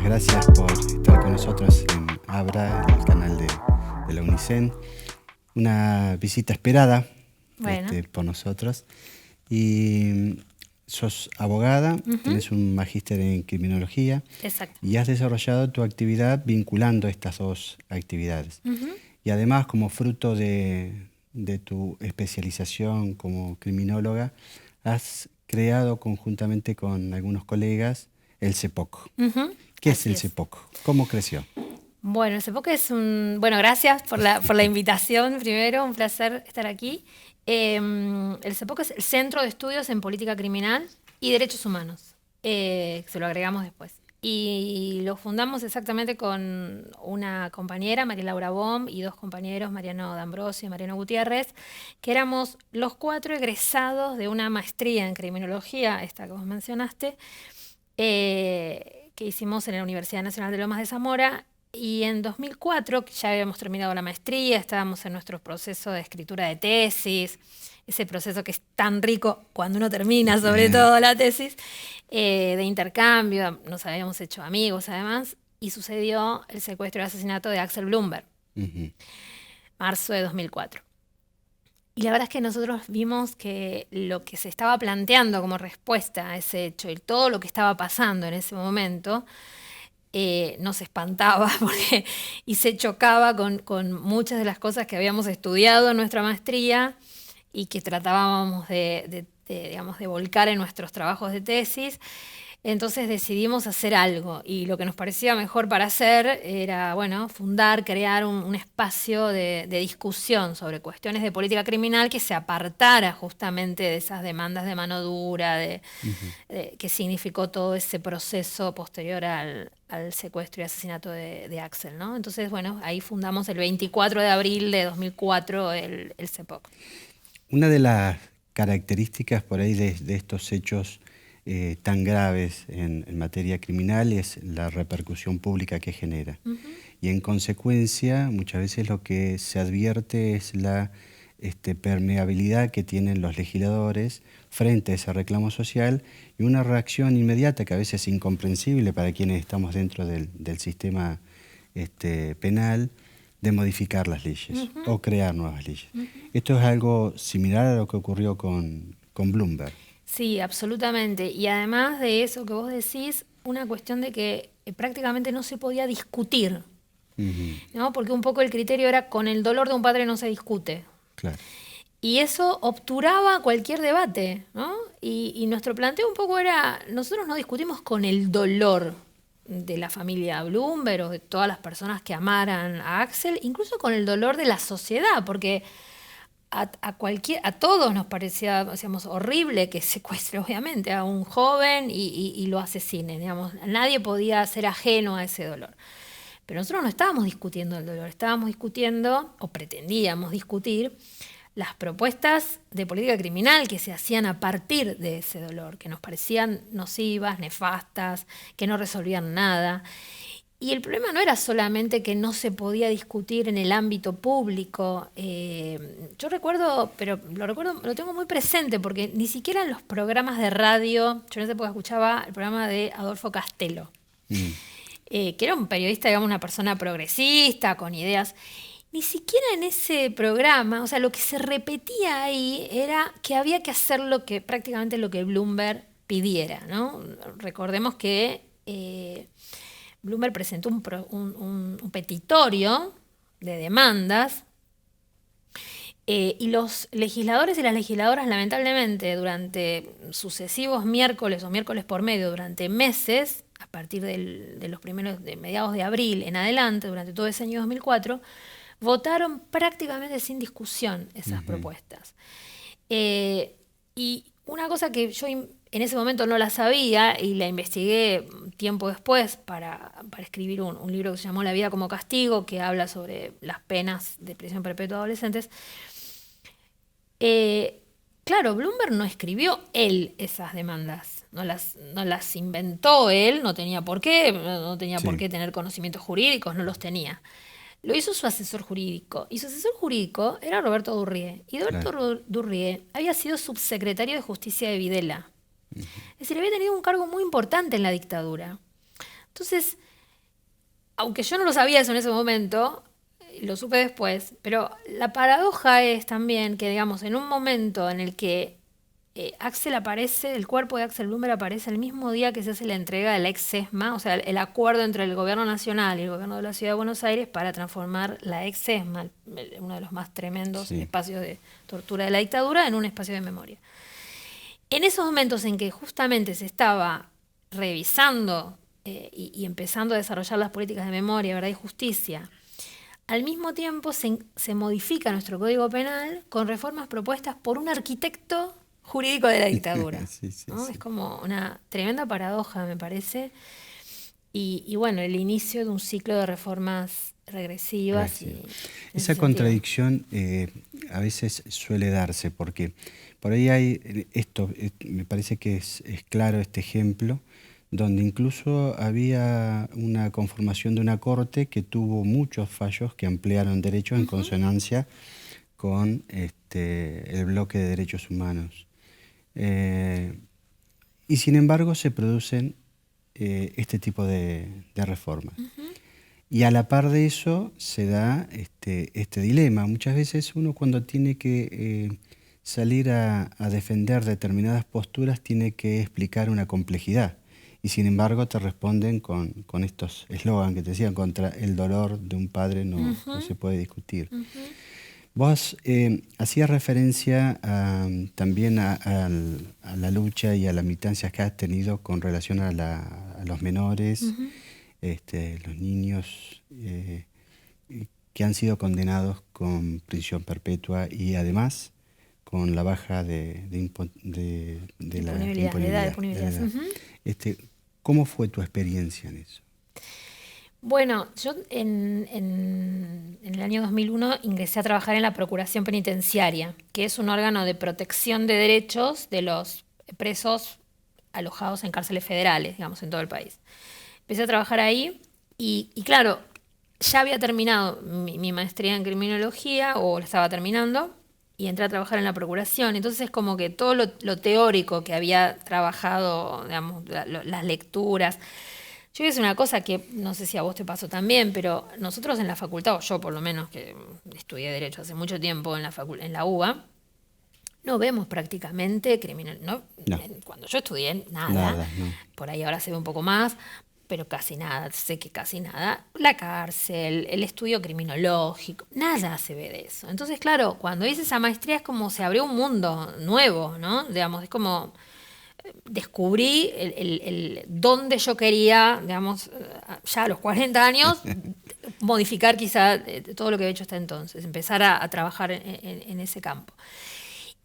muchísimas gracias por estar con nosotros en Abra, en el canal de la UNICEN. Una visita esperada por nosotros. Y sos abogada, tenés un magíster en criminología. Exacto. Y has desarrollado tu actividad vinculando estas dos actividades. Y además, como fruto de tu especialización como criminóloga, has creado conjuntamente con algunos colegas el CEPOC. ¿Qué es el CEPOC? ¿Cómo creció? Bueno, el CEPOC es un... Bueno, gracias por la invitación primero, un placer estar aquí. El CEPOC es el Centro de Estudios en Política Criminal y Derechos Humanos. Se lo agregamos después. Y lo fundamos exactamente con una compañera, María Laura Bohm, y dos compañeros, Mariano D'Ambrosio y Mariano Gutiérrez, que éramos los 4 egresados de una maestría en criminología, esta que vos mencionaste, que hicimos en la Universidad Nacional de Lomas de Zamora. Y en 2004, que ya habíamos terminado la maestría, estábamos en nuestro proceso de escritura de tesis, ese proceso que es tan rico cuando uno termina, sobre todo la tesis, de intercambio, nos habíamos hecho amigos además, y sucedió el secuestro y asesinato de Axel Blumberg, marzo de 2004. Y la verdad es que nosotros vimos que lo que se estaba planteando como respuesta a ese hecho y todo lo que estaba pasando en ese momento nos espantaba y se chocaba con muchas de las cosas que habíamos estudiado en nuestra maestría y que tratábamos de volcar en nuestros trabajos de tesis. Entonces decidimos hacer algo y lo que nos parecía mejor para hacer era, crear un espacio de discusión sobre cuestiones de política criminal que se apartara justamente de esas demandas de mano dura, que significó todo ese proceso posterior al secuestro y asesinato de Axel, ¿no? Entonces, ahí fundamos el 24 de abril de 2004 el CEPOC. Una de las características por ahí de estos hechos tan graves en materia criminal es la repercusión pública que genera. Y en consecuencia, muchas veces lo que se advierte es la permeabilidad que tienen los legisladores frente a ese reclamo social y una reacción inmediata que a veces es incomprensible para quienes estamos dentro del sistema penal, de modificar las leyes o crear nuevas leyes. Esto es algo similar a lo que ocurrió con Blumberg. Sí, absolutamente. Y además de eso que vos decís, una cuestión de que prácticamente no se podía discutir, ¿no? Porque un poco el criterio era con el dolor de un padre no se discute. Claro. Y eso obturaba cualquier debate, ¿no? Y nuestro planteo un poco era, nosotros no discutimos con el dolor de la familia Blumberg o de todas las personas que amaran a Axel, incluso con el dolor de la sociedad, porque a todos nos parecía, decíamos, horrible que secuestre obviamente a un joven y lo asesine, digamos. Nadie podía ser ajeno a ese dolor. Pero nosotros no estábamos discutiendo el dolor, estábamos discutiendo, o pretendíamos discutir, las propuestas de política criminal que se hacían a partir de ese dolor, que nos parecían nocivas, nefastas, que no resolvían nada. Y el problema no era solamente que no se podía discutir en el ámbito público. Yo recuerdo, pero lo tengo muy presente, porque ni siquiera en los programas de radio, yo en esa época escuchaba el programa de Adolfo Castelo, que era un periodista, digamos, una persona progresista, con ideas. Ni siquiera en ese programa, o sea, lo que se repetía ahí era que había que hacer prácticamente lo que Blumberg pidiera, ¿no? Recordemos que Blumberg presentó un petitorio de demandas y los legisladores y las legisladoras, lamentablemente, durante sucesivos miércoles o miércoles por medio, durante meses, a partir de los primeros, de mediados de abril en adelante, durante todo ese año 2004, votaron prácticamente sin discusión esas propuestas. Y una cosa que yo en ese momento no la sabía y la investigué tiempo después para escribir un libro que se llamó La vida como castigo, que habla sobre las penas de prisión perpetua de adolescentes. Claro, Blumberg no escribió él esas demandas, no las inventó él, no tenía por qué, por qué tener conocimientos jurídicos, no los tenía. Lo hizo su asesor jurídico, y su asesor jurídico era Roberto Durrié. Y Roberto Durrié había sido subsecretario de Justicia de Videla. Es decir, había tenido un cargo muy importante en la dictadura. Entonces, aunque yo no lo sabía eso en ese momento, lo supe después, pero la paradoja es también que, digamos, en un momento en el que Axel aparece, el cuerpo de Axel Blumberg aparece el mismo día que se hace la entrega de la ex ESMA, o sea, el acuerdo entre el gobierno nacional y el gobierno de la ciudad de Buenos Aires para transformar la ex ESMA, uno de los más tremendos espacios de tortura de la dictadura, en un espacio de memoria. En esos momentos en que justamente se estaba revisando y empezando a desarrollar las políticas de memoria, verdad y justicia, al mismo tiempo se modifica nuestro Código Penal con reformas propuestas por un arquitecto jurídico de la dictadura. ¿No? Es como una tremenda paradoja, me parece. Y bueno, el inicio de un ciclo de reformas regresivas. Esa contradicción a veces suele darse, porque por ahí hay esto, me parece que es claro este ejemplo, donde incluso había una conformación de una corte que tuvo muchos fallos que ampliaron derechos en consonancia con el bloque de derechos humanos. Y sin embargo se producen este tipo de reformas. Y a la par de eso se da este dilema. Muchas veces uno, cuando tiene que salir a defender determinadas posturas, tiene que explicar una complejidad. Y sin embargo te responden con estos eslogans que te decían: contra el dolor de un padre no se puede discutir. Vos hacías referencia también a la lucha y a las militancias que has tenido con relación a los menores, los niños que han sido condenados con prisión perpetua y además con la baja de la imponibilidad. ¿Cómo fue tu experiencia en eso? Bueno, yo en el año 2001 ingresé a trabajar en la Procuración Penitenciaria, que es un órgano de protección de derechos de los presos alojados en cárceles federales, digamos, en todo el país. Empecé a trabajar ahí y claro, ya había terminado mi maestría en criminología, o la estaba terminando, y entré a trabajar en la Procuración. Entonces, como que todo lo teórico que había trabajado, digamos, las lecturas. Yo voy a decir una cosa que no sé si a vos te pasó también, pero nosotros en la facultad, o yo por lo menos, que estudié Derecho hace mucho tiempo en la UBA, no vemos prácticamente criminal. No. Cuando yo estudié, nada. No. Por ahí ahora se ve un poco más, pero casi nada, sé que casi nada. La cárcel, el estudio criminológico, nada se ve de eso. Entonces, claro, cuando hice esa maestría es como se abrió un mundo nuevo, ¿no? Digamos, es como descubrí dónde yo quería, digamos, ya a los 40 años, modificar quizá todo lo que había hecho hasta entonces, empezar a trabajar en ese campo.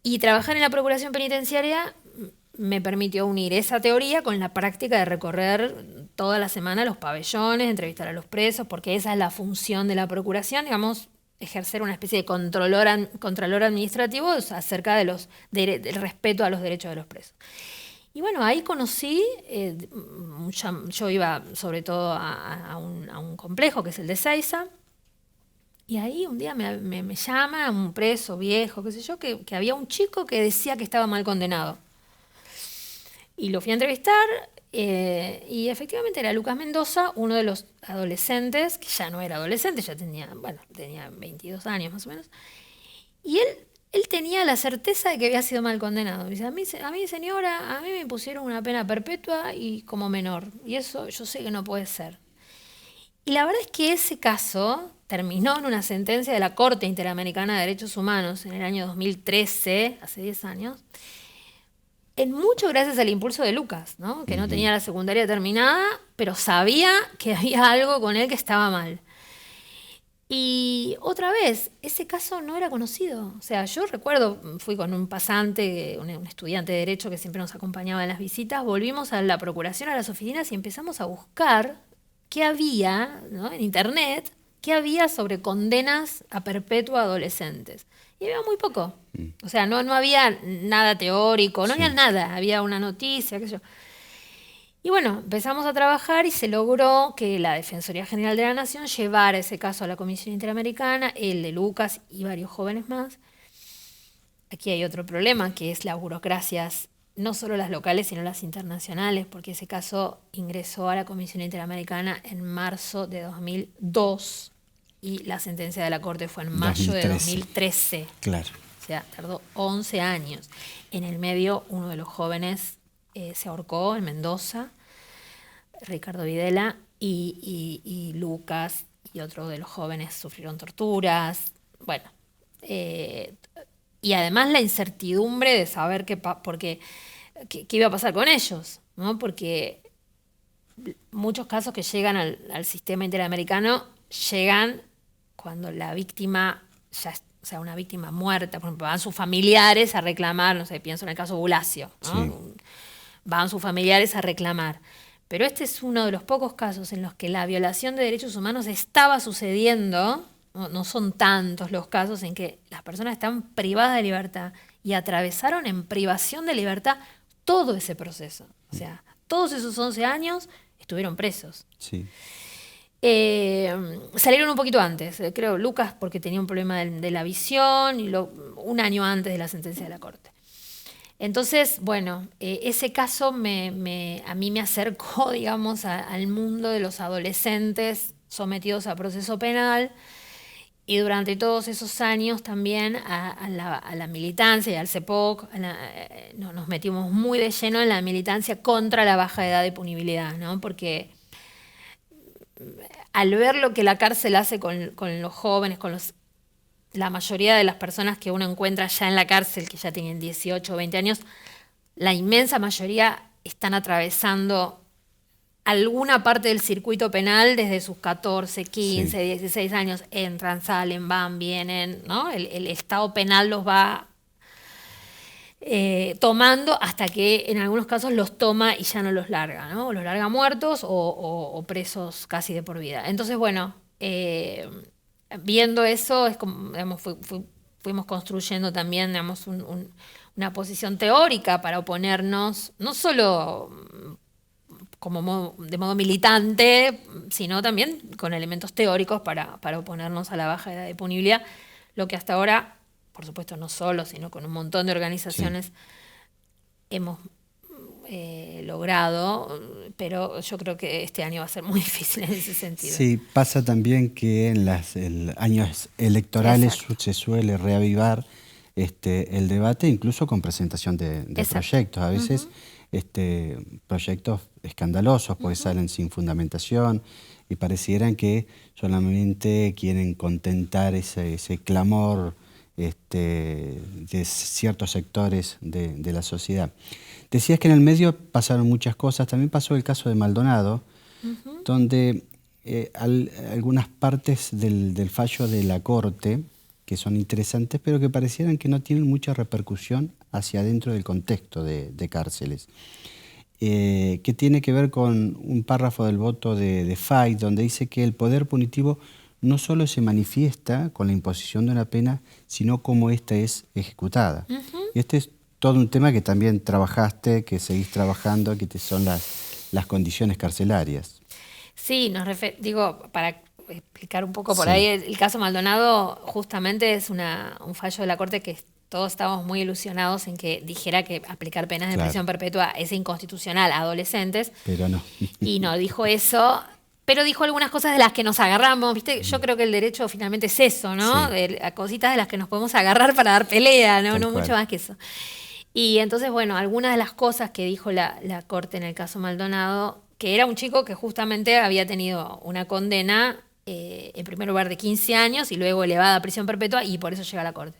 Y trabajar en la Procuración Penitenciaria me permitió unir esa teoría con la práctica de recorrer toda la semana los pabellones, entrevistar a los presos, porque esa es la función de la Procuración, digamos, ejercer una especie de contralor administrativo acerca del respeto a los derechos de los presos. Y bueno, ahí conocí, yo iba sobre todo a un complejo que es el de Ezeiza, y ahí un día me llama un preso viejo, qué sé yo, que había un chico que decía que estaba mal condenado. Y lo fui a entrevistar, y efectivamente era Lucas Mendoza, uno de los adolescentes, que ya no era adolescente, ya tenía 22 años más o menos, y él tenía la certeza de que había sido mal condenado. Me dice, a mí, señora, a mí me pusieron una pena perpetua y como menor, y eso yo sé que no puede ser. Y la verdad es que ese caso terminó en una sentencia de la Corte Interamericana de Derechos Humanos en el año 2013, hace 10 años, en mucho gracias al impulso de Lucas, ¿no? Que no tenía la secundaria terminada, pero sabía que había algo con él que estaba mal. Y otra vez, ese caso no era conocido. O sea, yo recuerdo, fui con un pasante, un estudiante de Derecho que siempre nos acompañaba en las visitas, volvimos a la Procuración, a las oficinas, y empezamos a buscar qué había, ¿no?, en Internet, qué había sobre condenas a perpetua a adolescentes. Y había muy poco. O sea, no había nada teórico, no había nada. Había una noticia, qué sé yo. Y bueno, empezamos a trabajar y se logró que la Defensoría General de la Nación llevara ese caso a la Comisión Interamericana, el de Lucas y varios jóvenes más. Aquí hay otro problema, que es las burocracias no solo las locales, sino las internacionales, porque ese caso ingresó a la Comisión Interamericana en marzo de 2002 y la sentencia de la Corte fue en mayo 2013. de 2013. Claro. O sea, tardó 11 años. En el medio, uno de los jóvenes se ahorcó en Mendoza, Ricardo Videla, y Lucas y otro de los jóvenes sufrieron torturas. Bueno, y además la incertidumbre de saber qué iba a pasar con ellos, ¿no? Porque muchos casos que llegan al sistema interamericano llegan cuando la víctima ya es, o sea, una víctima muerta. Por ejemplo, van sus familiares a reclamar, no sé, pienso en el caso Bulacio, ¿no? Sí. Van sus familiares a reclamar. Pero este es uno de los pocos casos en los que la violación de derechos humanos estaba sucediendo. No son tantos los casos en que las personas están privadas de libertad y atravesaron en privación de libertad todo ese proceso. O sea, todos esos 11 años estuvieron presos. Sí. Salieron un poquito antes, creo Lucas porque tenía un problema de la visión y un año antes de la sentencia de la Corte. Entonces, bueno, ese caso a mí me acercó, digamos, al mundo de los adolescentes sometidos a proceso penal. Y durante todos esos años también a la militancia y al CEPOC nos metimos muy de lleno en la militancia contra la baja edad de punibilidad, ¿no? Porque al ver lo que la cárcel hace con los jóvenes, la mayoría de las personas que uno encuentra ya en la cárcel, que ya tienen 18 o 20 años, la inmensa mayoría están atravesando alguna parte del circuito penal desde sus 14, 15, 16 años. Entran, salen, van, vienen, ¿no? El Estado penal los va tomando hasta que en algunos casos los toma y ya no los larga, ¿no? O los larga muertos o presos casi de por vida. Entonces, bueno, viendo eso, es como, digamos, fuimos construyendo también, digamos, una posición teórica para oponernos, no solo de modo militante, sino también con elementos teóricos para oponernos a la baja edad de punibilidad, lo que hasta ahora, por supuesto no solo, sino con un montón de organizaciones hemos logrado, pero yo creo que este año va a ser muy difícil en ese sentido. Sí, pasa también que en los años electorales se suele reavivar el debate, incluso con presentación de proyectos. A veces proyectos escandalosos, porque salen sin fundamentación y parecieran que solamente quieren contentar ese clamor de ciertos sectores de la sociedad. Decías que en el medio pasaron muchas cosas, también pasó el caso de Maldonado, donde algunas partes del fallo de la Corte, que son interesantes, pero que parecieran que no tienen mucha repercusión hacia adentro del contexto de cárceles. Que tiene que ver con un párrafo del voto de Fay, donde dice que el poder punitivo no solo se manifiesta con la imposición de una pena, sino cómo ésta es ejecutada. Y este es todo un tema que también trabajaste, que seguís trabajando, que son las condiciones carcelarias. Sí, para explicar un poco por ahí, el caso Maldonado justamente es un fallo de la Corte que todos estábamos muy ilusionados en que dijera que aplicar penas de prisión perpetua es inconstitucional a adolescentes. Pero no. Y no dijo eso, pero dijo algunas cosas de las que nos agarramos, ¿viste? Yo creo que el derecho finalmente es eso, ¿no? A cositas de las que nos podemos agarrar para dar pelea, no mucho más que eso. Y entonces, bueno, algunas de las cosas que dijo la Corte en el caso Maldonado, que era un chico que justamente había tenido una condena, en primer lugar de 15 años y luego elevada a prisión perpetua, y por eso llega a la Corte.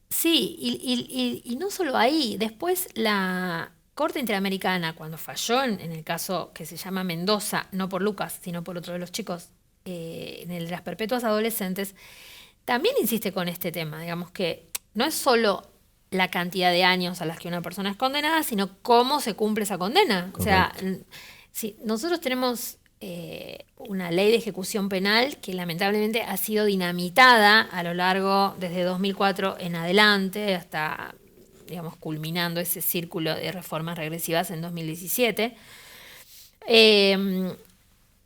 Sí, y no solo ahí, después la Corte Interamericana, cuando falló en el caso que se llama Mendoza, no por Lucas, sino por otro de los chicos, en el de las perpetuas adolescentes, también insiste con este tema, digamos que no es solo la cantidad de años a las que una persona es condenada, sino cómo se cumple esa condena. Correcto. O sea, si nosotros tenemos una ley de ejecución penal que lamentablemente ha sido dinamitada a lo largo, desde 2004 en adelante, hasta, digamos, culminando ese círculo de reformas regresivas en 2017,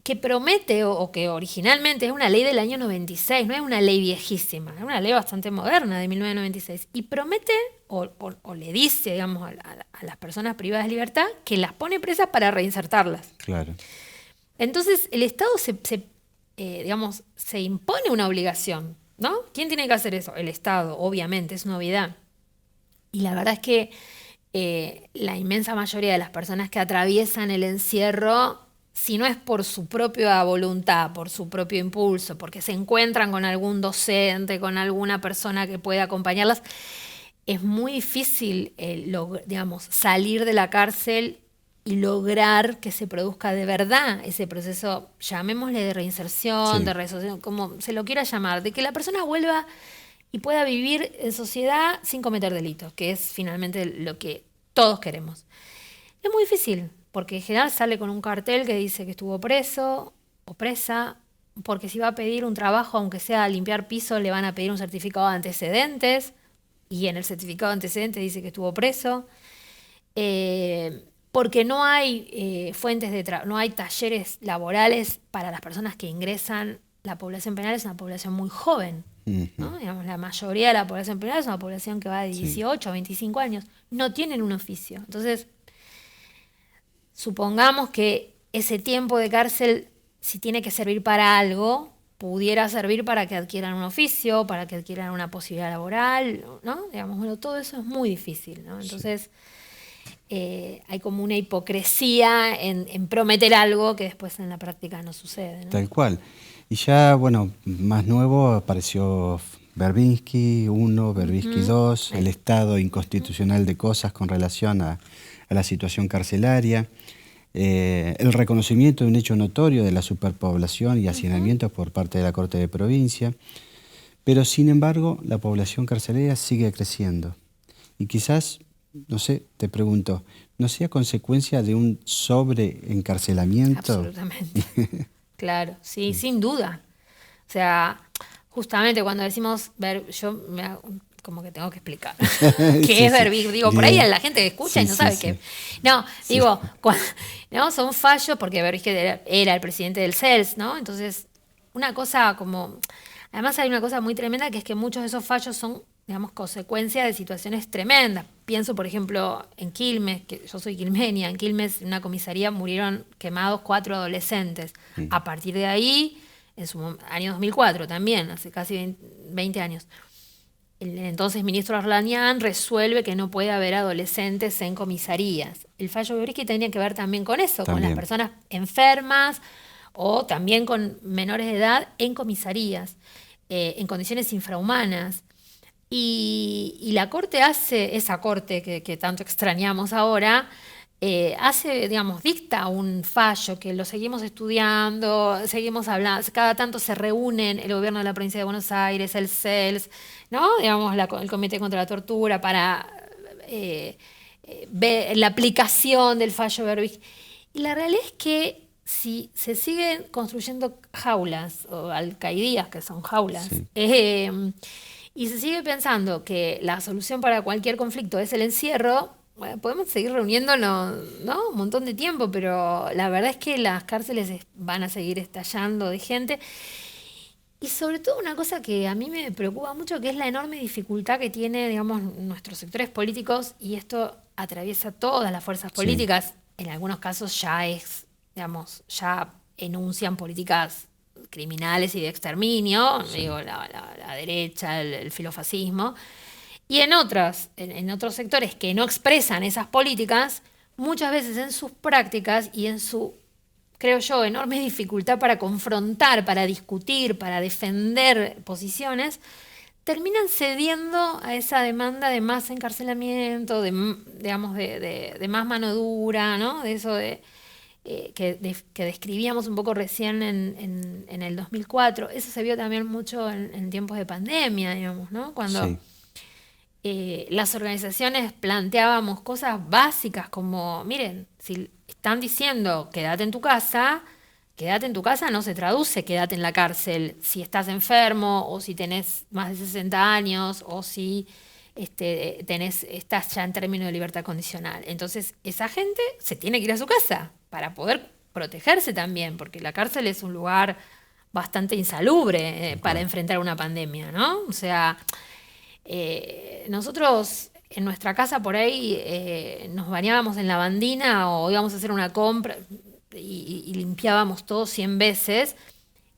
que promete, o que originalmente es una ley del año 96, no es una ley viejísima, es una ley bastante moderna de 1996, y promete o le dice, digamos, a las personas privadas de libertad que las pone presas para reinsertarlas. Claro. Entonces el Estado digamos, se impone una obligación, ¿no? ¿Quién tiene que hacer eso? El Estado, obviamente, es novedad. Y la verdad es que la inmensa mayoría de las personas que atraviesan el encierro, si no es por su propia voluntad, por su propio impulso, porque se encuentran con algún docente, con alguna persona que pueda acompañarlas, es muy difícil, digamos, salir de la cárcel y lograr que se produzca de verdad ese proceso, llamémosle de reinserción, Sí. de resocialización, como se lo quiera llamar, de que la persona vuelva y pueda vivir en sociedad sin cometer delitos, que es finalmente lo que todos queremos. Es muy difícil, porque en general sale con un cartel que dice que estuvo preso o presa, porque si va a pedir un trabajo, aunque sea limpiar piso, le van a pedir un certificado de antecedentes, y en el certificado de antecedentes dice que estuvo preso. Porque no hay fuentes de trabajo, no hay talleres laborales para las personas que ingresan. La población penal es una población muy joven, ¿no? Digamos, la mayoría de la población penal es una población que va de 18 a 25 años. No tienen un oficio. Entonces, supongamos que ese tiempo de cárcel, si tiene que servir para algo, pudiera servir para que adquieran un oficio, para que adquieran una posibilidad laboral, ¿no? Digamos, bueno, todo eso es muy difícil, ¿no? Entonces, hay como una hipocresía en prometer algo que después en la práctica no sucede, ¿no? Tal cual. Y ya, bueno, más nuevo apareció Verbitsky 1, Verbitsky 2, el estado inconstitucional de cosas con relación a la situación carcelaria, el reconocimiento de un hecho notorio de la superpoblación y hacinamiento por parte de la Corte de Provincia, pero sin embargo la población carcelaria sigue creciendo. Y quizás, no sé, te pregunto, ¿no sea consecuencia de un sobreencarcelamiento? Absolutamente. Claro, sí, sin duda. O sea, justamente cuando decimos como que tengo que explicar qué Sí, es sí. Verbitsky. Digo, por ahí la gente que escucha y no sabe qué. No, digo, ¿no? Son fallos, porque Verbitsky era el presidente del CELS, ¿no? Entonces, una cosa como... Además hay una cosa muy tremenda, que es que muchos de esos fallos son, digamos, consecuencia de situaciones tremendas. Pienso, por ejemplo, en Quilmes, que yo soy quilmenia. En Quilmes, en una comisaría, murieron quemados 4 adolescentes. A partir de ahí, en su año 2004 también, hace casi 20 años, el entonces ministro Arlanian resuelve que no puede haber adolescentes en comisarías. El fallo de Verbitsky tenía que ver también con eso, con las personas enfermas o también con menores de edad en comisarías, en condiciones infrahumanas. Y la Corte hace, esa Corte que tanto extrañamos ahora, digamos, dicta un fallo que lo seguimos estudiando, seguimos hablando, cada tanto se reúnen el gobierno de la provincia de Buenos Aires, el CELS, ¿no? Digamos, el Comité contra la Tortura, para ver la aplicación del fallo Verbitsky. Y la realidad es que si se siguen construyendo jaulas, o alcaidías, que son jaulas, y se sigue pensando que la solución para cualquier conflicto es el encierro, bueno, podemos seguir reuniéndonos, ¿no? Un montón de tiempo, pero la verdad es que las cárceles van a seguir estallando de gente. Y sobre todo una cosa que a mí me preocupa mucho, que es la enorme dificultad que tiene, digamos, nuestros sectores políticos, y esto atraviesa todas las fuerzas políticas. En algunos casos digamos, ya enuncian políticas criminales y de exterminio, digo, la derecha, el filofascismo. Y en otros sectores que no expresan esas políticas, muchas veces en sus prácticas y en su, creo yo, enorme dificultad para confrontar, para discutir, para defender posiciones, terminan cediendo a esa demanda de más encarcelamiento, digamos, de más mano dura, ¿no? De eso que describíamos un poco recién en el 2004. Eso se vio también mucho en tiempos de pandemia, digamos, ¿no? Cuando las organizaciones planteábamos cosas básicas como, miren, si están diciendo quédate en tu casa no se traduce quédate en la cárcel si estás enfermo, o si tenés más de 60 años, o si estás ya en términos de libertad condicional. Entonces esa gente se tiene que ir a su casa para poder protegerse también, porque la cárcel es un lugar bastante insalubre para enfrentar una pandemia, ¿no? O sea, nosotros en nuestra casa por ahí nos bañábamos en lavandina o íbamos a hacer una compra y limpiábamos todo 100 veces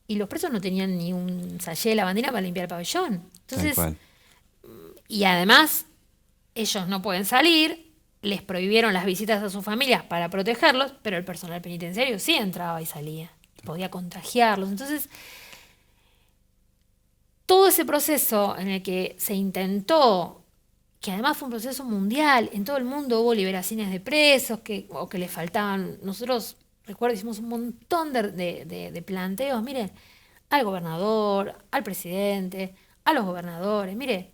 y los presos no tenían ni un sachet de lavandina para limpiar el pabellón. Entonces, y además ellos no pueden salir, les prohibieron las visitas a sus familias para protegerlos, pero el personal penitenciario sí entraba y salía, podía contagiarlos. Entonces, todo ese proceso en el que se intentó, que además fue un proceso mundial, en todo el mundo hubo liberaciones de presos o que les faltaban. Nosotros, recuerdo, hicimos un montón de planteos, mire, al gobernador, al presidente, a los gobernadores, mire,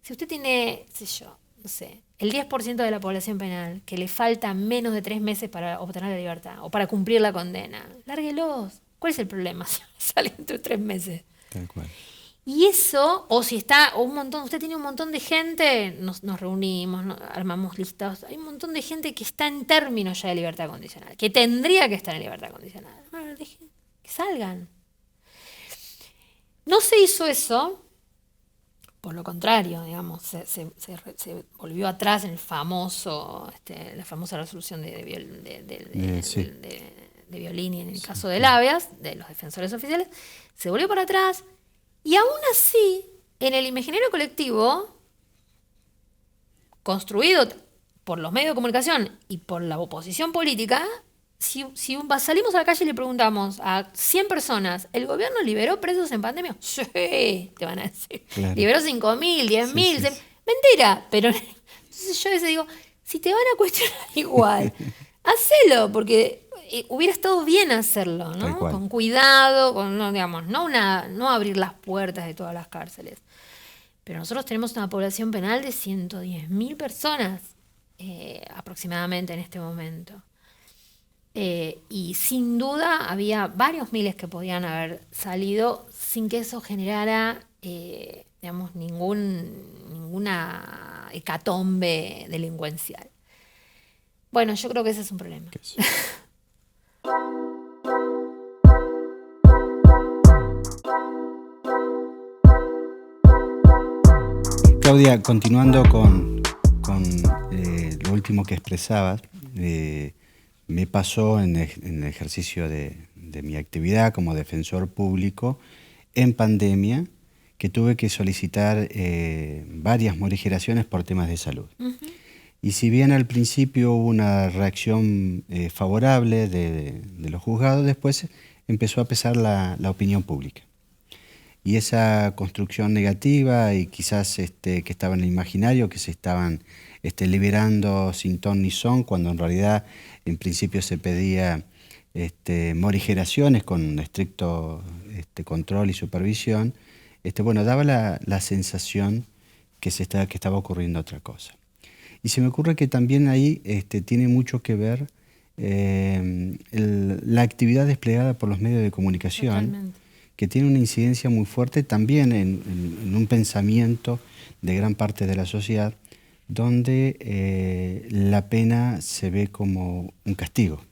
si usted tiene, sé yo, no sé, el 10% de la población penal que le falta menos de 3 meses para obtener la libertad o para cumplir la condena, lárguelos. ¿Cuál es el problema si sale entre 3 meses? Tal cual. Y eso, o si está, o un montón, usted tiene un montón de gente, nos reunimos, armamos listas, hay un montón de gente que está en términos ya de libertad condicional, que tendría que estar en libertad condicional. Bueno, dejen que salgan. No se hizo eso, por lo contrario, digamos, se volvió atrás en el famoso, la famosa resolución de Violini en el caso de Labias, de los defensores oficiales, se volvió para atrás. Y aún así, en el imaginario colectivo, construido por los medios de comunicación y por la oposición política, si salimos a la calle y le preguntamos a 100 personas, ¿el gobierno liberó presos en pandemia? Sí, te van a decir. Claro. Liberó 5.000, 10.000. Sí. Mentira. Pero entonces yo a veces digo, si te van a cuestionar igual, hacelo, porque hubiera estado bien hacerlo, ¿no? Con cuidado, no abrir las puertas de todas las cárceles. Pero nosotros tenemos una población penal de 110.000 personas aproximadamente en este momento. Y sin duda había varios miles que podían haber salido sin que eso generara ninguna hecatombe delincuencial. Bueno, yo creo que ese es un problema. Claudia, continuando con lo último que expresabas, me pasó en el ejercicio de mi actividad como defensor público en pandemia que tuve que solicitar varias morigeraciones por temas de salud. Uh-huh. Y si bien al principio hubo una reacción favorable de los juzgados, después empezó a pesar la opinión pública. Y esa construcción negativa y quizás que estaba en el imaginario, que se estaban liberando sin ton ni son, cuando en realidad en principio se pedía morigeraciones con estricto control y supervisión, daba la sensación que estaba ocurriendo otra cosa. Y se me ocurre que también ahí tiene mucho que ver la actividad desplegada por los medios de comunicación. Totalmente. Que tiene una incidencia muy fuerte también en un pensamiento de gran parte de la sociedad, donde la pena se ve como un castigo.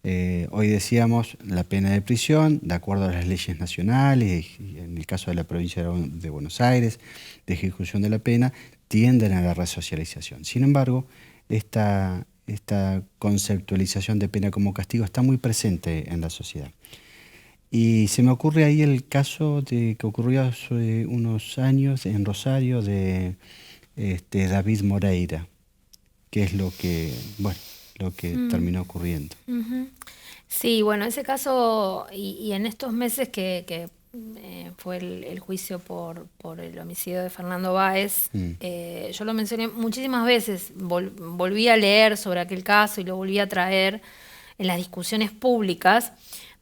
Hoy decíamos la pena de prisión, de acuerdo a las leyes nacionales, y en el caso de la provincia de Buenos Aires, de ejecución de la pena, tienden a la resocialización. Sin embargo, esta conceptualización de pena como castigo está muy presente en la sociedad. Y se me ocurre ahí el caso que ocurrió hace unos años en Rosario de David Moreira, que es lo que terminó ocurriendo. Uh-huh. Sí, bueno, ese caso y en estos meses que fue el juicio por el homicidio de Fernando Báez, yo lo mencioné muchísimas veces, volví a leer sobre aquel caso y lo volví a traer en las discusiones públicas.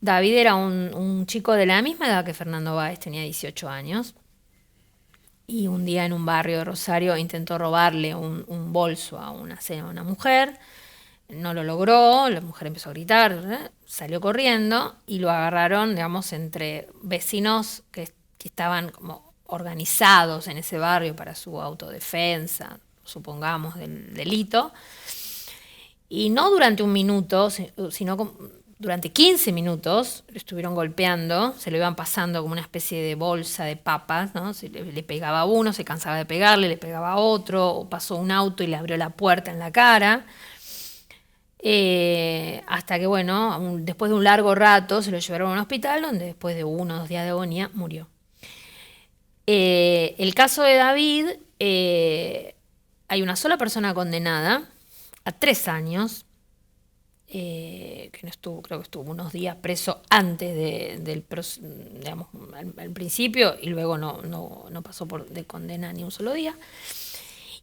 David era un chico de la misma edad que Fernando Báez, tenía 18 años, y un día en un barrio de Rosario intentó robarle un bolso a una mujer, no lo logró, la mujer empezó a gritar, salió corriendo y lo agarraron, digamos, entre vecinos que estaban como organizados en ese barrio para su autodefensa, supongamos, del delito. Y no durante un minuto, sino durante 15 minutos lo estuvieron golpeando, se lo iban pasando como una especie de bolsa de papas, ¿no? Le pegaba a uno, se cansaba de pegarle, le pegaba a otro, o pasó un auto y le abrió la puerta en la cara. Hasta que, bueno, después de un largo rato se lo llevaron a un hospital donde después de 1 o 2 días de agonía murió. El caso de David, hay una sola persona condenada a 3 años, que no estuvo, creo que estuvo unos días preso antes del digamos, al principio, y luego no pasó de condena ni un solo día.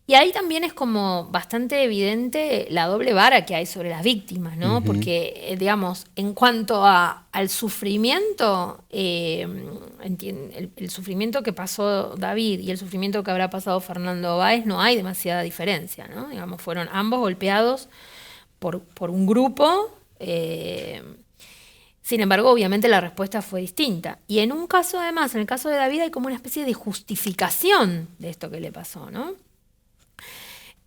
Y ahí también es como bastante evidente la doble vara que hay sobre las víctimas, ¿no? Porque, digamos, en cuanto al sufrimiento, el sufrimiento que pasó David y el sufrimiento que habrá pasado Fernando Báez, no hay demasiada diferencia, ¿no? Digamos, fueron ambos golpeados por un grupo. Sin embargo, obviamente la respuesta fue distinta. Y en un caso, además, en el caso de David, hay como una especie de justificación de esto que le pasó, ¿no?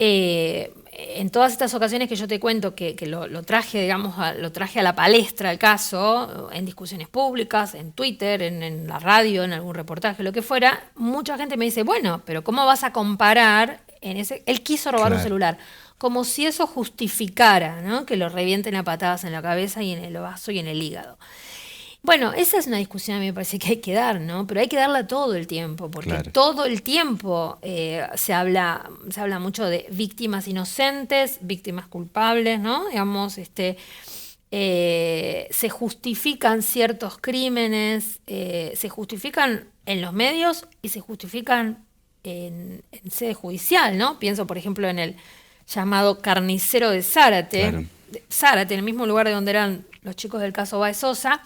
En todas estas ocasiones que yo te cuento que lo traje, digamos, lo traje a la palestra el caso, en discusiones públicas, en Twitter, en la radio, en algún reportaje, lo que fuera, mucha gente me dice, bueno, pero ¿cómo vas a comparar? Él quiso robar un celular, como si eso justificara, ¿no? Que lo revienten a patadas en la cabeza y en el vaso y en el hígado. Bueno, esa es una discusión a mí me parece que hay que dar, ¿no? Pero hay que darla todo el tiempo, porque todo el tiempo se habla mucho de víctimas inocentes, víctimas culpables, ¿no? Digamos, se justifican ciertos crímenes, se justifican en los medios y se justifican en sede judicial, ¿no? Pienso, por ejemplo, en el llamado carnicero de Zárate, en el mismo lugar de donde eran los chicos del caso Báez Sosa,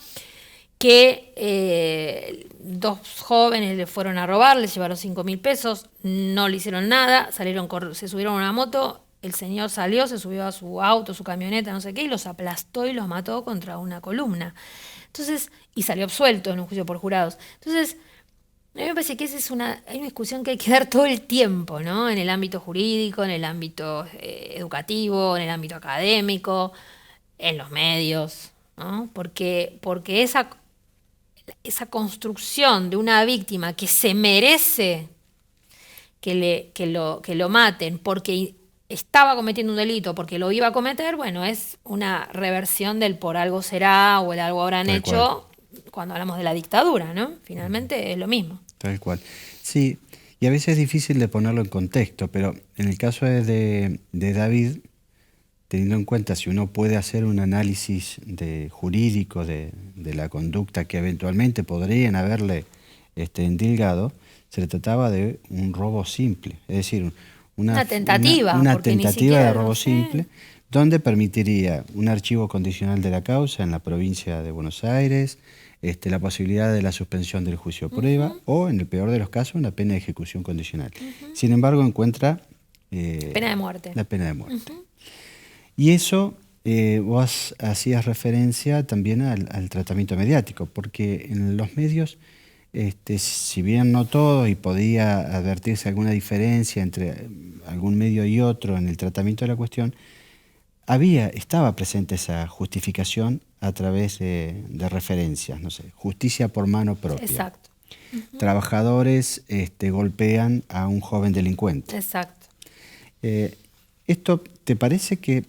que 2 jóvenes le fueron a robar, les llevaron 5.000 pesos, no le hicieron nada, se subieron a una moto, el señor salió, se subió a su auto, su camioneta, no sé qué, y los aplastó y los mató contra una columna. Entonces, y salió absuelto en un juicio por jurados. Entonces, a mí me parece que hay una discusión que hay que dar todo el tiempo, ¿no? En el ámbito jurídico, en el ámbito educativo, en el ámbito académico, en los medios, ¿no? Porque esa construcción de una víctima que se merece que lo maten porque estaba cometiendo un delito, porque lo iba a cometer, bueno, es una reversión del por algo será o el algo habrán hecho cuando hablamos de la dictadura, ¿no? Finalmente es lo mismo. Tal cual. Sí, y a veces es difícil de ponerlo en contexto, pero en el caso de David, teniendo en cuenta si uno puede hacer un análisis jurídico de la conducta que eventualmente podrían haberle endilgado, se le trataba de un robo simple, es decir, una tentativa de robo simple, donde permitiría un archivo condicional de la causa en la provincia de Buenos Aires, la posibilidad de la suspensión del juicio de prueba o, en el peor de los casos, una pena de ejecución condicional. Sin embargo, encuentra pena de muerte. La pena de muerte. Y eso, vos hacías referencia también al tratamiento mediático, porque en los medios, si bien no todo y podía advertirse alguna diferencia entre algún medio y otro en el tratamiento de la cuestión, estaba presente esa justificación a través de referencias, no sé, justicia por mano propia. Exacto. Trabajadores golpean a un joven delincuente. Exacto. ¿Esto te parece que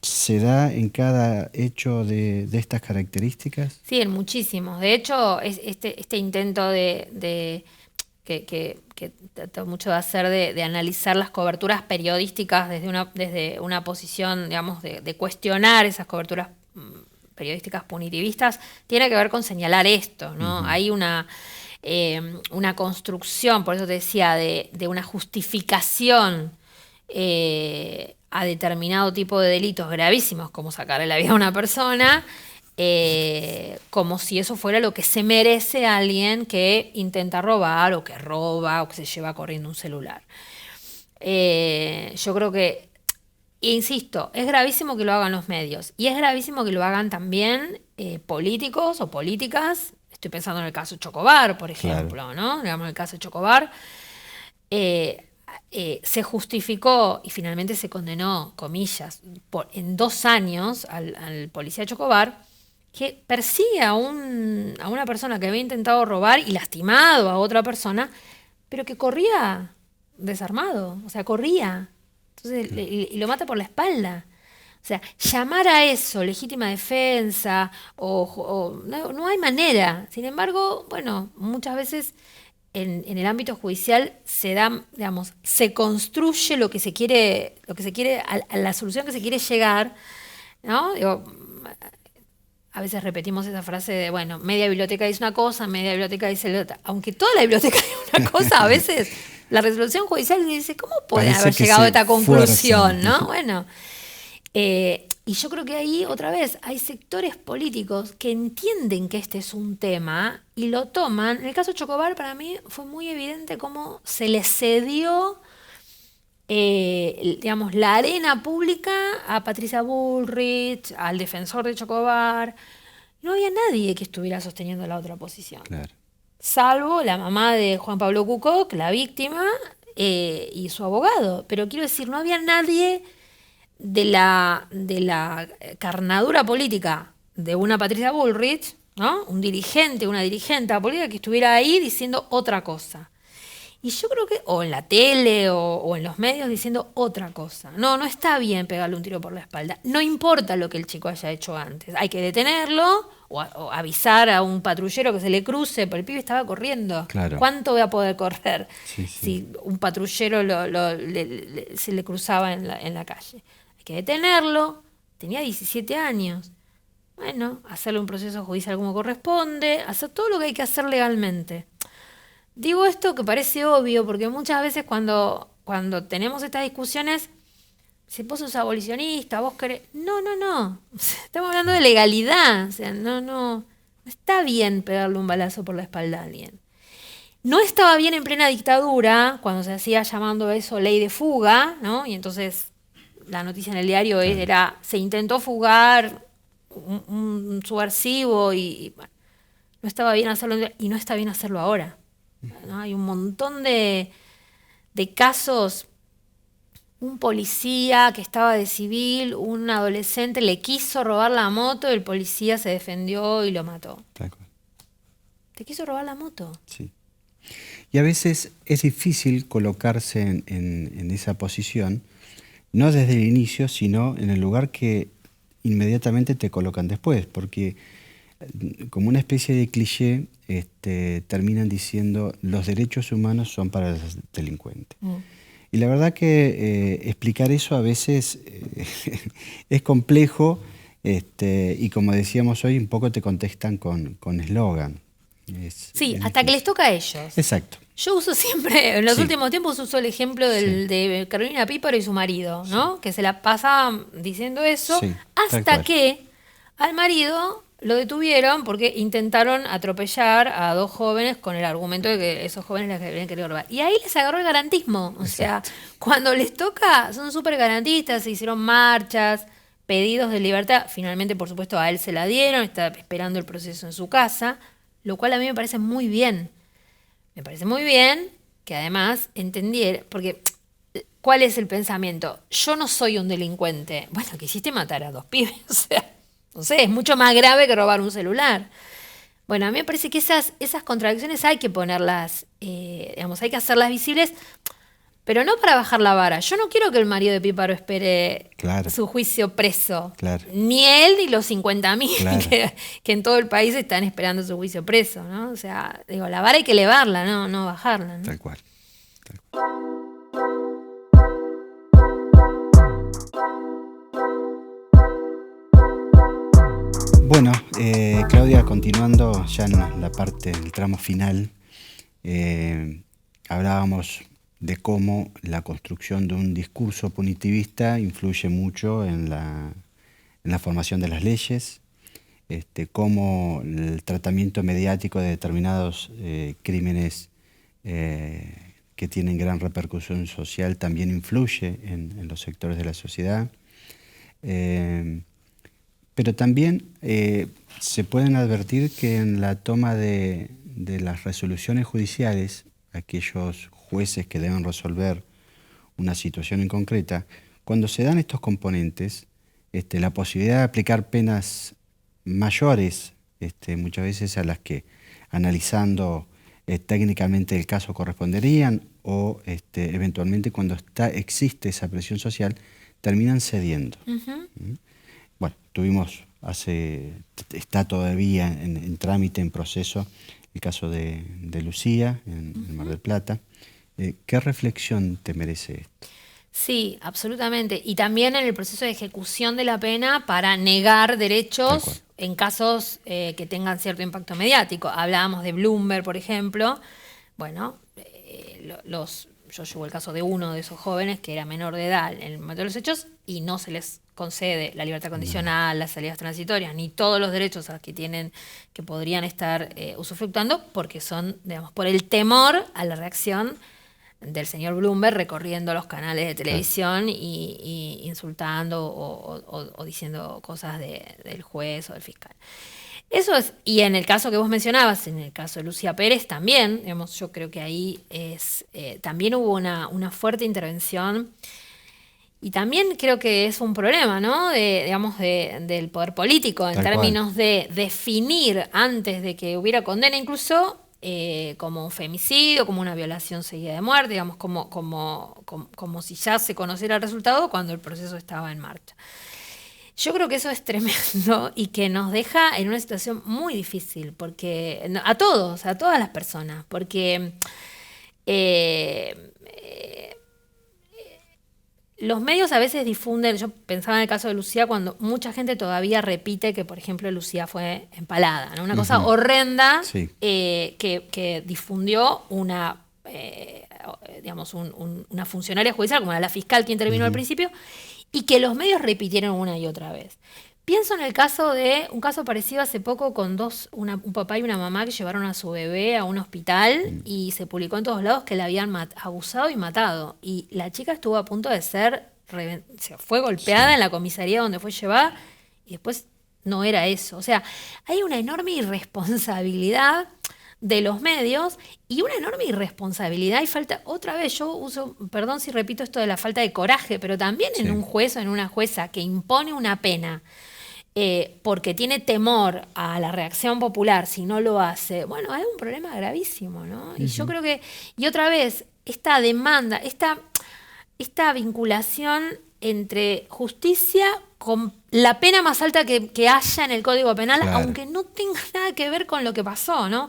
se da en cada hecho de estas características? Sí, en muchísimos. De hecho, este intento que trato mucho de hacer de analizar las coberturas periodísticas desde una posición, digamos, de cuestionar esas coberturas periodísticas punitivistas, tiene que ver con señalar esto, ¿no? Hay una construcción, por eso te decía, de una justificación a determinado tipo de delitos gravísimos, como sacarle la vida a una persona, como si eso fuera lo que se merece a alguien que intenta robar o que roba o que se lleva corriendo un celular. Yo creo que, insisto, es gravísimo que lo hagan los medios y es gravísimo que lo hagan también políticos o políticas. Estoy pensando en el caso Chocobar, por ejemplo, ¿no? Digamos, en el caso Chocobar. se justificó y finalmente se condenó, comillas, en 2 años al policía Chocobar, que persigue a una persona que había intentado robar y lastimado a otra persona, pero que corría desarmado, o sea, corría. Entonces, y lo mata por la espalda. O sea, llamar a eso legítima defensa no hay manera. Sin embargo, bueno, muchas veces en el ámbito judicial se da, digamos, se construye lo que se quiere, a la solución que se quiere llegar, ¿no? Digo, a veces repetimos esa frase de, bueno, media biblioteca dice una cosa, media biblioteca dice la otra. Aunque toda la biblioteca dice una cosa, a veces la resolución judicial dice, ¿cómo puede haber llegado a esta conclusión? ¿No? Bueno. Y yo creo que ahí, otra vez, hay sectores políticos que entienden que este es un tema y lo toman. En el caso de Chocobar, para mí fue muy evidente cómo se le cedió, digamos, la arena pública a Patricia Bullrich, al defensor de Chocobar. No había nadie que estuviera sosteniendo la otra posición. Claro. Salvo la mamá de Juan Pablo Cucoc, la víctima, y su abogado. Pero quiero decir, no había nadie de la carnadura política de una Patricia Bullrich, ¿no? Un dirigente, una dirigente política que estuviera ahí diciendo otra cosa. Y yo creo que, o en la tele o en los medios diciendo otra cosa. No está bien pegarle un tiro por la espalda. No importa lo que el chico haya hecho antes. Hay que detenerlo o avisar a un patrullero que se le cruce, porque el pibe estaba corriendo. Claro. ¿Cuánto voy a poder correr Sí. si un patrullero se le cruzaba en la calle? Hay que detenerlo. Tenía 17 años. Bueno, hacerle un proceso judicial como corresponde, hacer todo lo que hay que hacer legalmente. Digo esto que parece obvio, porque muchas veces cuando tenemos estas discusiones, si vos sos abolicionista, vos querés... No. Estamos hablando de legalidad. O sea, no está bien pegarle un balazo por la espalda a alguien. No estaba bien en plena dictadura, cuando se hacía llamando eso ley de fuga, ¿no? Y entonces la noticia en el diario era, se intentó fugar un subversivo y bueno, no estaba bien hacerlo y no está bien hacerlo ahora. ¿No? Hay un montón de casos. Un policía que estaba de civil, un adolescente le quiso robar la moto, el policía se defendió y lo mató. Tal cual. ¿Te quiso robar la moto? Sí. Y a veces es difícil colocarse en esa posición, no desde el inicio, sino en el lugar que inmediatamente te colocan después, porque como una especie de cliché, terminan diciendo los derechos humanos son para los delincuentes. Y la verdad que explicar eso a veces es complejo, y como decíamos hoy, un poco te contestan con eslogan. Sí, hasta que les toca a ellos. Exacto. Yo uso siempre, en los últimos tiempos uso el ejemplo de Carolina Píparo y su marido, ¿no? Que se la pasaban diciendo eso, hasta que al marido lo detuvieron porque intentaron atropellar a 2 jóvenes con el argumento de que esos jóvenes les habían querido robar. Y ahí les agarró el garantismo. O sea, cuando les toca, son súper garantistas, se hicieron marchas, pedidos de libertad. Finalmente, por supuesto, a él se la dieron, está esperando el proceso en su casa, lo cual a mí me parece muy bien. Me parece muy bien que además entendiera, porque ¿cuál es el pensamiento? Yo no soy un delincuente. Bueno, quisiste matar a 2 pibes, o sea, no sé, es mucho más grave que robar un celular. Bueno, a mí me parece que esas contradicciones hay que ponerlas, digamos, hay que hacerlas visibles, pero no para bajar la vara. Yo no quiero que el marido de Píparo espere su juicio preso. Claro. Ni él ni los 50.000 que en todo el país están esperando su juicio preso, ¿no? O sea, digo, la vara hay que elevarla, no bajarla, ¿no? Tal cual. Bueno, Claudia, continuando ya en la parte del tramo final, hablábamos de cómo la construcción de un discurso punitivista influye mucho en la formación de las leyes, cómo el tratamiento mediático de determinados crímenes que tienen gran repercusión social también influye en los sectores de la sociedad. Pero también se pueden advertir que en la toma de las resoluciones judiciales, aquellos jueces que deben resolver una situación en concreta, cuando se dan estos componentes, la posibilidad de aplicar penas mayores, muchas veces a las que analizando técnicamente el caso corresponderían, o eventualmente cuando existe esa presión social, terminan cediendo. Bueno, está todavía en trámite, en proceso, el caso de Lucía, en Mar del Plata. ¿Qué reflexión te merece esto? Sí, absolutamente. Y también en el proceso de ejecución de la pena para negar derechos en casos que tengan cierto impacto mediático. Hablábamos de Bloomberg, por ejemplo. Bueno, yo llevo el caso de uno de esos jóvenes que era menor de edad en el momento de los hechos y no se les concede la libertad condicional, las salidas transitorias, ni todos los derechos a que podrían estar usufructuando, porque son, digamos, por el temor a la reacción del señor Bloomberg recorriendo los canales de televisión y insultando o diciendo cosas del juez o del fiscal. Eso es, y en el caso que vos mencionabas, en el caso de Lucía Pérez también, digamos, yo creo que ahí también hubo una fuerte intervención. Y también creo que es un problema, ¿no? Del poder político en términos de definir antes de que hubiera condena, incluso como un femicidio, como una violación seguida de muerte, digamos, como si ya se conociera el resultado cuando el proceso estaba en marcha. Yo creo que eso es tremendo y que nos deja en una situación muy difícil, porque a todas las personas, porque los medios a veces difunden, yo pensaba en el caso de Lucía, cuando mucha gente todavía repite que, por ejemplo, Lucía fue empalada, ¿no? Una cosa horrenda, sí. Que difundió una funcionaria judicial, como era la fiscal que intervino al principio, y que los medios repitieron una y otra vez. Pienso en un caso parecido hace poco con un papá y una mamá que llevaron a su bebé a un hospital y se publicó en todos lados que la habían abusado y matado. Y la chica estuvo a punto de fue golpeada en la comisaría donde fue llevada y después no era eso. O sea, hay una enorme irresponsabilidad de los medios y una enorme irresponsabilidad y falta, otra vez yo perdón si repito esto de la falta de coraje, pero también en un juez o en una jueza que impone una pena porque tiene temor a la reacción popular si no lo hace, bueno, hay un problema gravísimo, ¿no? Y yo creo que, y otra vez, esta demanda, esta vinculación entre justicia con la pena más alta que haya en el Código Penal, claro, aunque no tenga nada que ver con lo que pasó, ¿no?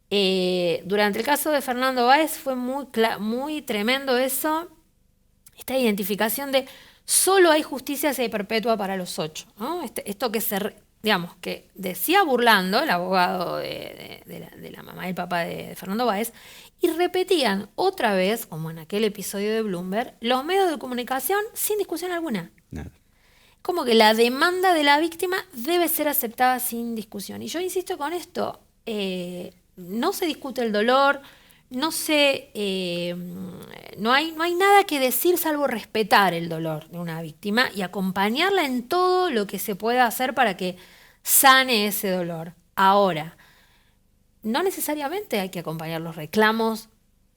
Durante el caso de Fernando Báez fue muy tremendo eso, esta identificación de solo hay justicia si hay perpetua para los 8, ¿no? Esto que decía burlando el abogado de la mamá y el papá de Fernando Báez, y repetían otra vez, como en aquel episodio de Bloomberg, los medios de comunicación sin discusión alguna. Nada. Como que la demanda de la víctima debe ser aceptada sin discusión. Y yo insisto con esto, no se discute el dolor, no hay nada que decir salvo respetar el dolor de una víctima y acompañarla en todo lo que se pueda hacer para que sane ese dolor. Ahora, no necesariamente hay que acompañar los reclamos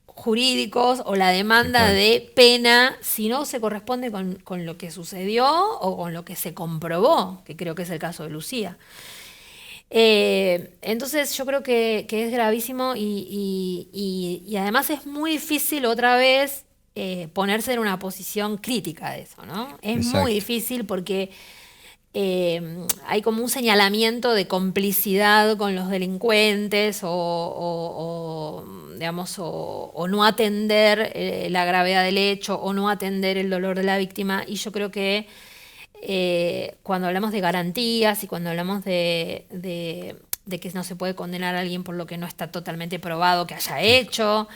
jurídicos o la demanda de pena si no se corresponde con lo que sucedió o con lo que se comprobó, que creo que es el caso de Lucía. Entonces yo creo que es gravísimo y además es muy difícil otra vez ponerse en una posición crítica de eso, ¿no? Es muy difícil porque hay como un señalamiento de complicidad con los delincuentes o no atender la gravedad del hecho o no atender el dolor de la víctima, y yo creo que cuando hablamos de garantías y cuando hablamos de que no se puede condenar a alguien por lo que no está totalmente probado que haya hecho,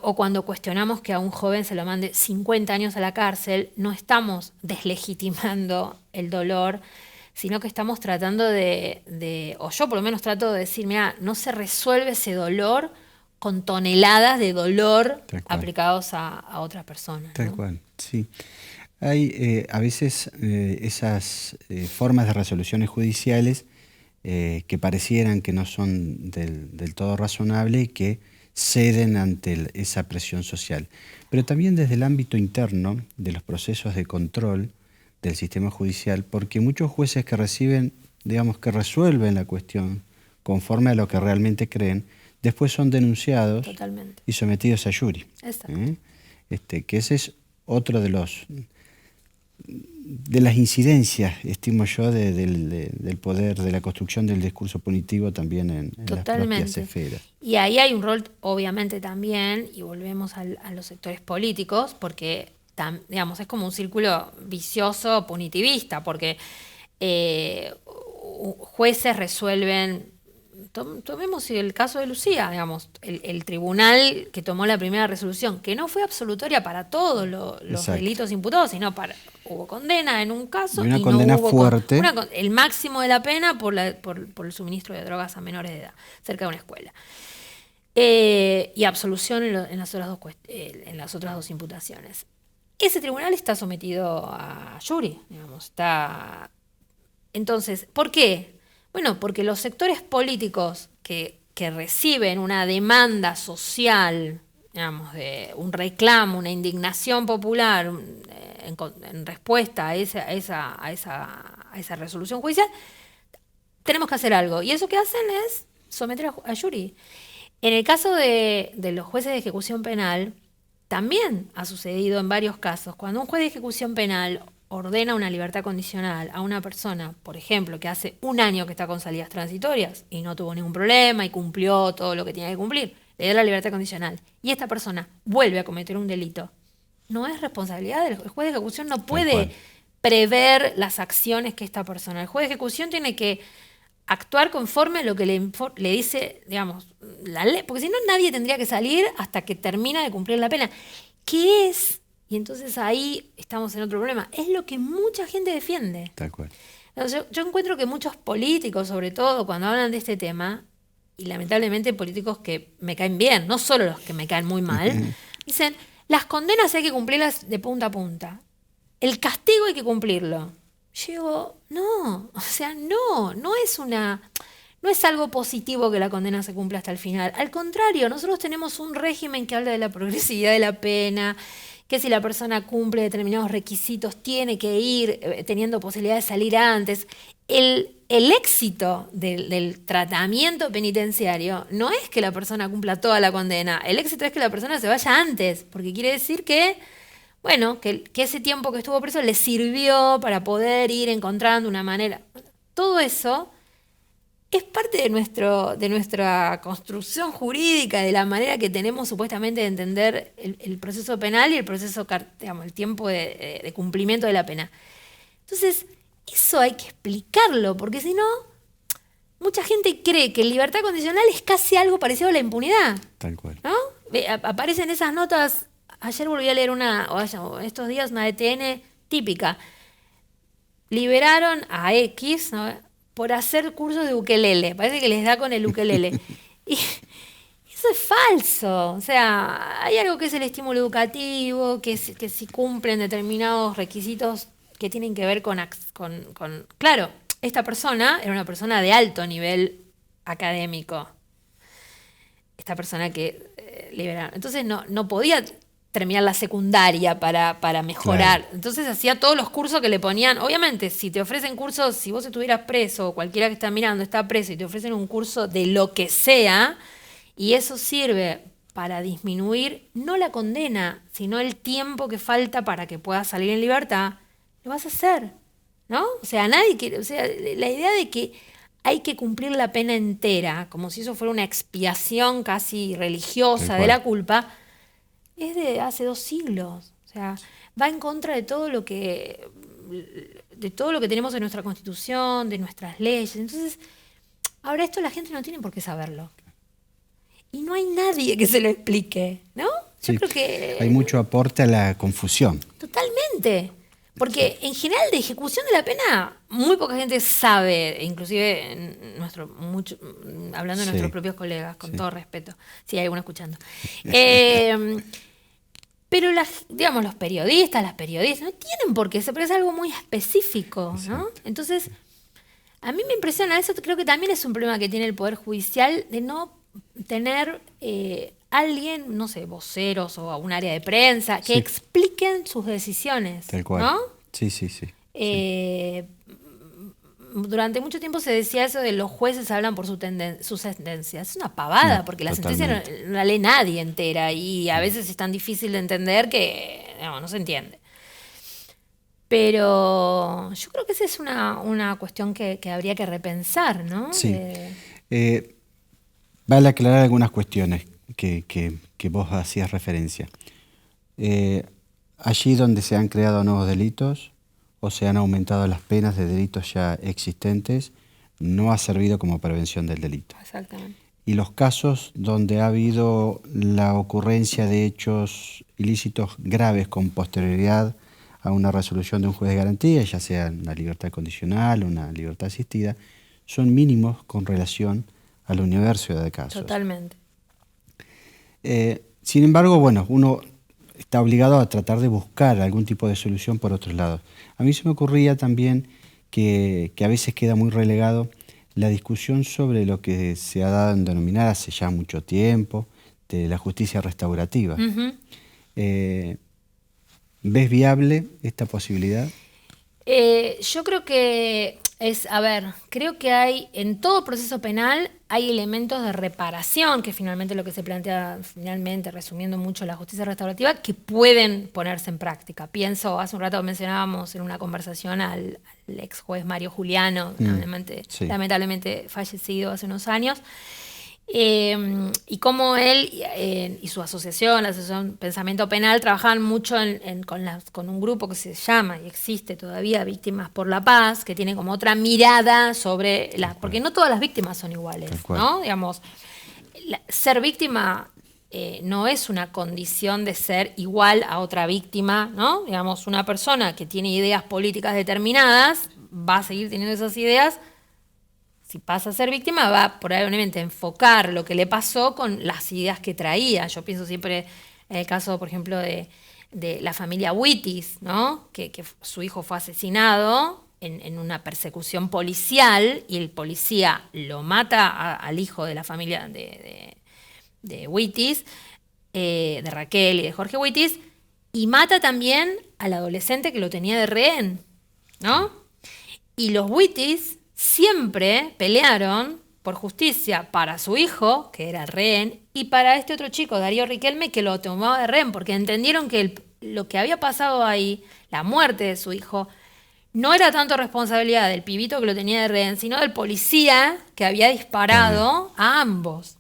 o cuando cuestionamos que a un joven se lo mande 50 años a la cárcel, no estamos deslegitimando el dolor, sino que estamos tratando o yo por lo menos trato de decir, mira, no se resuelve ese dolor con toneladas de dolor aplicados a otras personas. Tal cual, sí. Hay a veces esas formas de resoluciones judiciales que parecieran que no son del todo razonables y que ceden ante esa presión social. Pero también desde el ámbito interno de los procesos de control del sistema judicial, porque muchos jueces que reciben, digamos, que resuelven la cuestión conforme a lo que realmente creen, después son denunciados y sometidos a jury. Que ese es otro de las incidencias, estimo yo, del poder, de la construcción del discurso punitivo también en las propias esferas. Y ahí hay un rol, obviamente, también, y volvemos a los sectores políticos, porque, digamos, es como un círculo vicioso punitivista, porque jueces resuelven. Tomemos el caso de Lucía, digamos, el tribunal que tomó la primera resolución, que no fue absolutoria para todos los delitos imputados, sino hubo condena en un caso y una condena no hubo fuerte. El máximo de la pena por el suministro de drogas a menores de edad, cerca de una escuela. Y absolución en las otras dos imputaciones. Ese tribunal está sometido a jury, digamos, Entonces, ¿por qué? Bueno, porque los sectores políticos que reciben una demanda social, digamos, de un reclamo, una indignación popular en respuesta a esa resolución judicial, tenemos que hacer algo. Y eso que hacen es someter a jury. En el caso de los jueces de ejecución penal, también ha sucedido en varios casos. Cuando un juez de ejecución penal ordena una libertad condicional a una persona, por ejemplo, que hace un año que está con salidas transitorias y no tuvo ningún problema y cumplió todo lo que tenía que cumplir, le da la libertad condicional y esta persona vuelve a cometer un delito, no es responsabilidad del juez de ejecución, no puede prever las acciones que esta persona. El juez de ejecución tiene que actuar conforme a lo que le dice, digamos, la ley, porque si no nadie tendría que salir hasta que termina de cumplir la pena. ¿Qué es? Y entonces ahí estamos en otro problema. Es lo que mucha gente defiende. Tal cual. Yo encuentro que muchos políticos, sobre todo cuando hablan de este tema, y lamentablemente políticos que me caen bien, no solo los que me caen muy mal, dicen, las condenas hay que cumplirlas de punta a punta. El castigo hay que cumplirlo. Yo digo, no, o sea, no es algo positivo que la condena se cumpla hasta el final. Al contrario, nosotros tenemos un régimen que habla de la progresividad de la pena, que si la persona cumple determinados requisitos tiene que ir teniendo posibilidad de salir antes. El éxito del tratamiento penitenciario no es que la persona cumpla toda la condena, el éxito es que la persona se vaya antes, porque quiere decir que, bueno, que ese tiempo que estuvo preso le sirvió para poder ir encontrando una manera. Todo eso es parte de nuestra construcción jurídica, de la manera que tenemos supuestamente de entender el proceso penal y el proceso, digamos, el tiempo de cumplimiento de la pena. Entonces, eso hay que explicarlo, porque si no, mucha gente cree que libertad condicional es casi algo parecido a la impunidad. Tal cual. ¿No? Aparecen esas notas, ayer volví a leer estos días una de TN típica. Liberaron a X, ¿no?, por hacer cursos de ukelele. Parece que les da con el ukelele. Y eso es falso. O sea, hay algo que es el estímulo educativo, que si cumplen determinados requisitos que tienen que ver con... Claro, esta persona era una persona de alto nivel académico. Esta persona que liberaron. Entonces no podía terminar la secundaria para mejorar. Claro. Entonces hacía todos los cursos que le ponían. Obviamente, si te ofrecen cursos, si vos estuvieras preso o cualquiera que está mirando está preso y te ofrecen un curso de lo que sea, y eso sirve para disminuir no la condena, sino el tiempo que falta para que puedas salir en libertad, lo vas a hacer, ¿no? O sea, nadie quiere, o sea, la idea de que hay que cumplir la pena entera, como si eso fuera una expiación casi religiosa de la culpa, es de hace 2 siglos. O sea, va en contra de todo lo que tenemos en nuestra Constitución, de nuestras leyes. Entonces, ahora esto la gente no tiene por qué saberlo. Y no hay nadie que se lo explique, ¿no? Yo creo que hay mucho aporte a la confusión. Totalmente. Porque en general de ejecución de la pena muy poca gente sabe, inclusive hablando de nuestros propios colegas, con todo respeto, si hay alguno escuchando. Pero digamos, los periodistas, las periodistas, no tienen por qué, porque es algo muy específico, ¿no? Entonces, a mí me impresiona eso, creo que también es un problema que tiene el Poder Judicial de no tener alguien, no sé, voceros o a un área de prensa, que expliquen sus decisiones. Tal cual. ¿No? Sí. Durante mucho tiempo se decía eso de los jueces hablan por sus sentencias. Es una pavada, No, porque la totalmente. sentencia no la lee nadie entera y a veces es tan difícil de entender que no se entiende. Pero yo creo que esa es una cuestión que habría que repensar, ¿no? Sí. Vale aclarar algunas cuestiones que vos hacías referencia. Allí donde se han creado nuevos delitos o se han aumentado las penas de delitos ya existentes, no ha servido como prevención del delito. Exactamente. Y los casos donde ha habido la ocurrencia de hechos ilícitos graves con posterioridad a una resolución de un juez de garantía, ya sea una libertad condicional o una libertad asistida, son mínimos con relación al universo de casos. Totalmente. Sin embargo, bueno, uno está obligado a tratar de buscar algún tipo de solución por otros lados. A mí se me ocurría también que a veces queda muy relegado la discusión sobre lo que se ha dado en denominar hace ya mucho tiempo de la justicia restaurativa. Uh-huh. ¿Ves viable esta posibilidad? Yo creo que creo que hay, en todo proceso penal, hay elementos de reparación, que finalmente es lo que se plantea, resumiendo mucho la justicia restaurativa, que pueden ponerse en práctica. Pienso, hace un rato mencionábamos en una conversación al ex juez Mario Juliano, lamentablemente fallecido hace unos años, y cómo él y su asociación, la Asociación Pensamiento Penal, trabajaban mucho con un grupo que se llama y existe todavía Víctimas por la Paz, que tiene como otra mirada sobre porque no todas las víctimas son iguales, ¿no? Digamos, ser víctima no es una condición de ser igual a otra víctima, ¿no? Digamos, una persona que tiene ideas políticas determinadas va a seguir teniendo esas ideas. Si pasa a ser víctima, va probablemente a enfocar lo que le pasó con las ideas que traía. Yo pienso siempre en el caso, por ejemplo, de la familia Wittis, ¿no? Que su hijo fue asesinado en una persecución policial y el policía lo mata al hijo de la familia de Wittis, de Raquel y de Jorge Wittis, y mata también al adolescente que lo tenía de rehén, ¿no? Y los Wittis siempre pelearon por justicia para su hijo, que era rehén, y para este otro chico, Darío Riquelme, que lo tomaba de rehén, porque entendieron que lo que había pasado ahí, la muerte de su hijo, no era tanto responsabilidad del pibito que lo tenía de rehén, sino del policía que había disparado a ambos.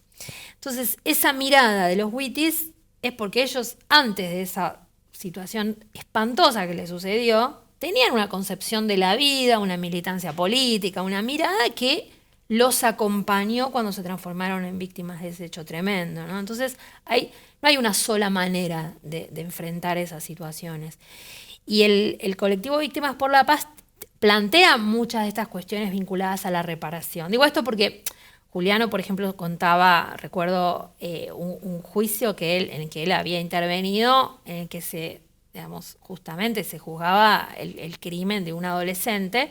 Entonces, esa mirada de los Wittis es porque ellos, antes de esa situación espantosa que les sucedió, tenían una concepción de la vida, una militancia política, una mirada que los acompañó cuando se transformaron en víctimas de ese hecho tremendo, ¿no? Entonces, no hay una sola manera de enfrentar esas situaciones. Y el colectivo Víctimas por la Paz plantea muchas de estas cuestiones vinculadas a la reparación. Digo esto porque Juliano, por ejemplo, contaba, recuerdo un juicio en el que él había intervenido, en el que justamente se juzgaba el crimen de un adolescente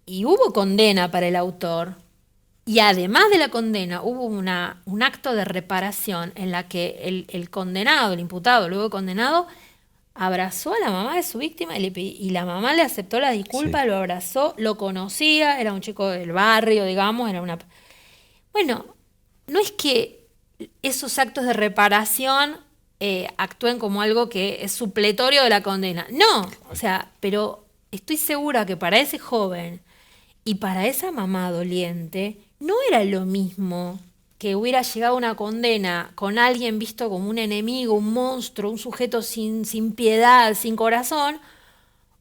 y hubo condena para el autor. Y además de la condena, hubo un acto de reparación en la que el condenado, el imputado, luego condenado, abrazó a la mamá de su víctima y la mamá le aceptó la disculpa, lo abrazó, lo conocía, era un chico del barrio, digamos, Bueno, no es que esos actos de reparación actúen como algo que es supletorio de la condena. No, pero estoy segura que para ese joven y para esa mamá doliente no era lo mismo que hubiera llegado una condena con alguien visto como un enemigo, un monstruo, un sujeto sin piedad, sin corazón,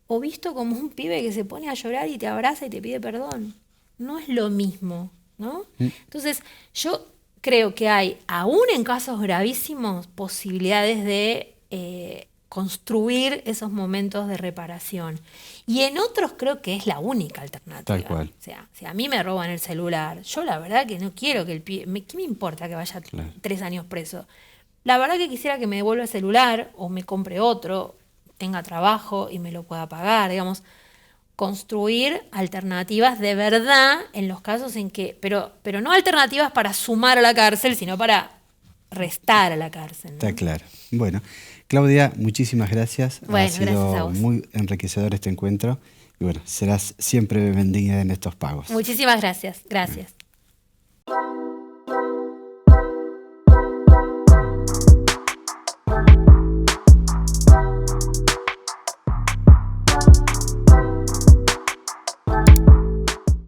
o visto como un pibe que se pone a llorar y te abraza y te pide perdón. No es lo mismo, ¿no? Entonces, yo creo que hay, aún en casos gravísimos, posibilidades de construir esos momentos de reparación. Y en otros creo que es la única alternativa. Tal cual. O sea, si a mí me roban el celular, yo la verdad que no quiero que el pibe... ¿Qué me importa que vaya 3 años preso? La verdad que quisiera que me devuelva el celular o me compre otro, tenga trabajo y me lo pueda pagar, digamos. Construir alternativas de verdad en los casos en que... Pero no alternativas para sumar a la cárcel, sino para restar a la cárcel, ¿no? Está claro. Bueno, Claudia, muchísimas gracias. Bueno, ha sido gracias a vos. muy enriquecedor este encuentro. Y bueno, serás siempre bienvenida en estos pagos. Muchísimas gracias. Gracias.